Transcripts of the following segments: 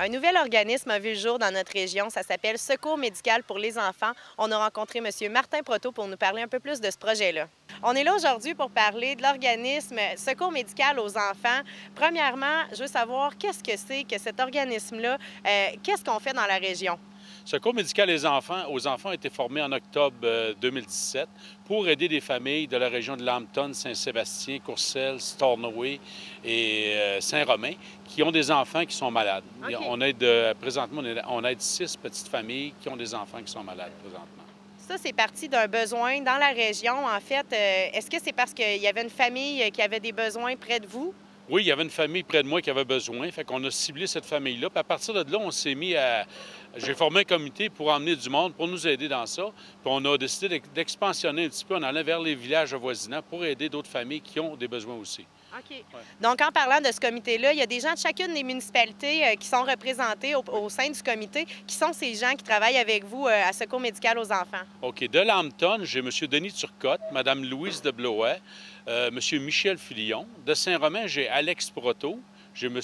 Un nouvel organisme a vu le jour dans notre région. Ça s'appelle Secours médical pour les enfants. On a rencontré M. Martin Proteau pour nous parler un peu plus de ce projet-là. On est là aujourd'hui pour parler de l'organisme Secours médical aux enfants. Premièrement, je veux savoir qu'est-ce que c'est que cet organisme-là? Qu'est-ce qu'on fait dans la région? Secours médical aux enfants a été formé en octobre 2017 pour aider des familles de la région de Lambton, Saint-Sébastien, Courcelles, Stornoway et Saint-Romain qui ont des enfants qui sont malades. Okay. Présentement, on aide 6 petites familles qui ont des enfants qui sont malades présentement. Ça, c'est parti d'un besoin dans la région. En fait, est-ce que c'est parce qu'il y avait une famille qui avait des besoins près de vous? Oui, il y avait une famille près de moi qui avait besoin, fait qu'on a ciblé cette famille-là. Puis à partir de là, on s'est mis à... J'ai formé un comité pour emmener du monde, pour nous aider dans ça. Puis on a décidé d'expansionner un petit peu en allant vers les villages avoisinants pour aider d'autres familles qui ont des besoins aussi. OK. Ouais. Donc, en parlant de ce comité-là, il y a des gens de chacune des municipalités qui sont représentés au sein du comité. Qui sont ces gens qui travaillent avec vous à Secours médical aux enfants? OK. De Lambton, j'ai M. Denis Turcotte, Mme Louise de Blois, M. Michel Filion. De Saint-Romain, j'ai Alex Proteau. J'ai M.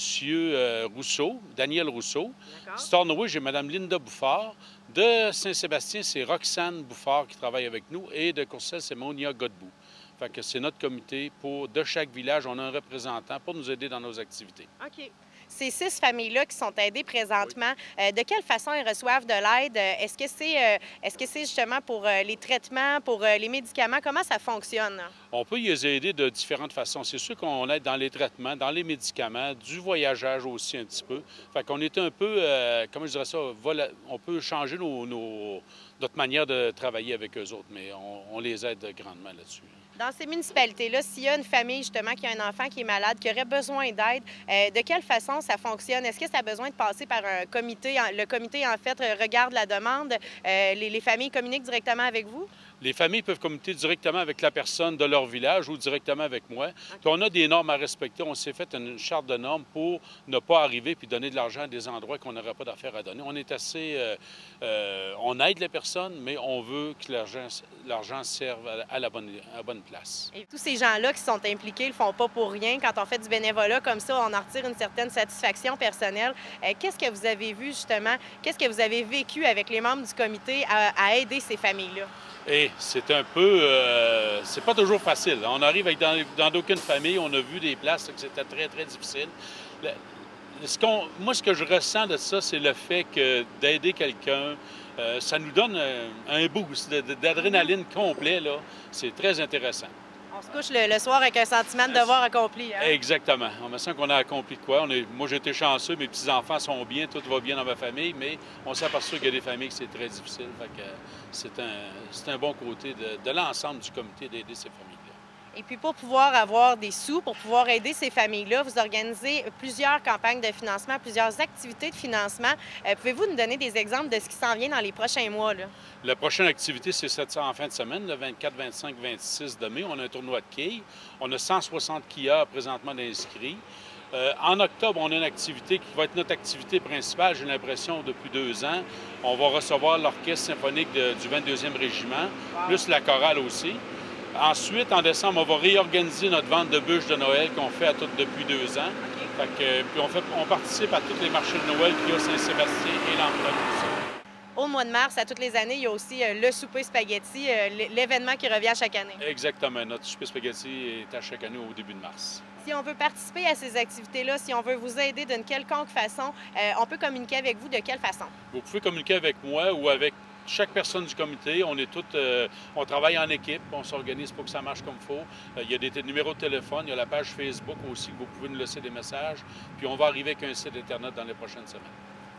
Rousseau, Daniel Rousseau. Stornoway, j'ai Mme Linda Bouffard. De Saint-Sébastien, c'est Roxane Bouffard qui travaille avec nous. Et de Courcelles, c'est Monia Godbout. Fait que c'est notre comité. De chaque village, on a un représentant pour nous aider dans nos activités. OK. Ces 6 familles-là qui sont aidées présentement, oui. De quelle façon elles reçoivent de l'aide? Est-ce que c'est justement pour les traitements, pour les médicaments? Comment ça fonctionne? On peut les aider de différentes façons. C'est sûr qu'on aide dans les traitements, dans les médicaments, du voyageage aussi un petit peu. Fait qu'on est un peu, comment je dirais ça, on peut changer notre manière de travailler avec eux autres, mais on les aide grandement là-dessus. Dans ces municipalités-là, s'il y a une famille justement qui a un enfant qui est malade, qui aurait besoin d'aide, de quelle façon ça fonctionne? Est-ce que ça a besoin de passer par un comité? Le comité, en fait, regarde la demande. Les familles communiquent directement avec vous? Les familles peuvent communiquer directement avec la personne de leur village ou directement avec moi. Okay. Puis on a des normes à respecter. On s'est fait une charte de normes pour ne pas arriver puis donner de l'argent à des endroits qu'on n'aurait pas d'affaires à donner. On est assez... on aide les personnes, mais on veut que l'argent serve à la bonne place. Et tous ces gens-là qui sont impliqués ne le font pas pour rien. Quand on fait du bénévolat comme ça, on en retire une certaine satisfaction personnelle. Qu'est-ce que vous avez vu justement? Qu'est-ce que vous avez vécu avec les membres du comité à aider ces familles-là? Et c'est un peu... c'est pas toujours facile. On arrive dans d'aucune famille, on a vu des places que c'était très, très difficile. Moi, ce que je ressens de ça, c'est le fait que d'aider quelqu'un, ça nous donne un boost d'adrénaline complet, là. C'est très intéressant. On se couche le soir avec un sentiment de devoir accompli. Hein? Exactement. On me sent qu'on a accompli de quoi. Moi, j'ai été chanceux, mes petits-enfants sont bien, tout va bien dans ma famille, mais on s'aperçoit qu'il y a des familles que c'est très difficile. Fait que c'est un bon côté de l'ensemble du comité d'aider ces familles-là. Et puis pour pouvoir avoir des sous, pour pouvoir aider ces familles-là, vous organisez plusieurs campagnes de financement, plusieurs activités de financement. Pouvez-vous nous donner des exemples de ce qui s'en vient dans les prochains mois, là? La prochaine activité, c'est cette en fin de semaine, le 24, 25, 26 de mai. On a un tournoi de quilles. On a 160 quillards présentement d'inscrits. En octobre, on a une activité qui va être notre activité principale, j'ai l'impression, depuis 2 ans. On va recevoir l'orchestre symphonique du 22e régiment, plus la chorale aussi. Ensuite, en décembre, on va réorganiser notre vente de bûches de Noël qu'on fait depuis 2 ans. Fait que, puis on participe à tous les marchés de Noël qu'il y a à Saint-Sébastien et Lambton aussi. Au mois de mars, à toutes les années, il y a aussi le souper spaghetti, l'événement qui revient chaque année. Exactement. Notre souper spaghetti est à chaque année au début de mars. Si on veut participer à ces activités-là, si on veut vous aider d'une quelconque façon, on peut communiquer avec vous de quelle façon? Vous pouvez communiquer avec moi ou avec chaque personne du comité. On est on travaille en équipe, on s'organise pour que ça marche comme il faut. Il y a des numéros de téléphone, il y a la page Facebook aussi que vous pouvez nous laisser des messages. Puis on va arriver avec un site Internet dans les prochaines semaines.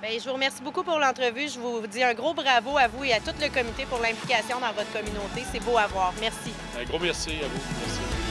Bien, je vous remercie beaucoup pour l'entrevue. Je vous dis un gros bravo à vous et à tout le comité pour l'implication dans votre communauté. C'est beau à voir. Merci. Un gros merci à vous. Merci.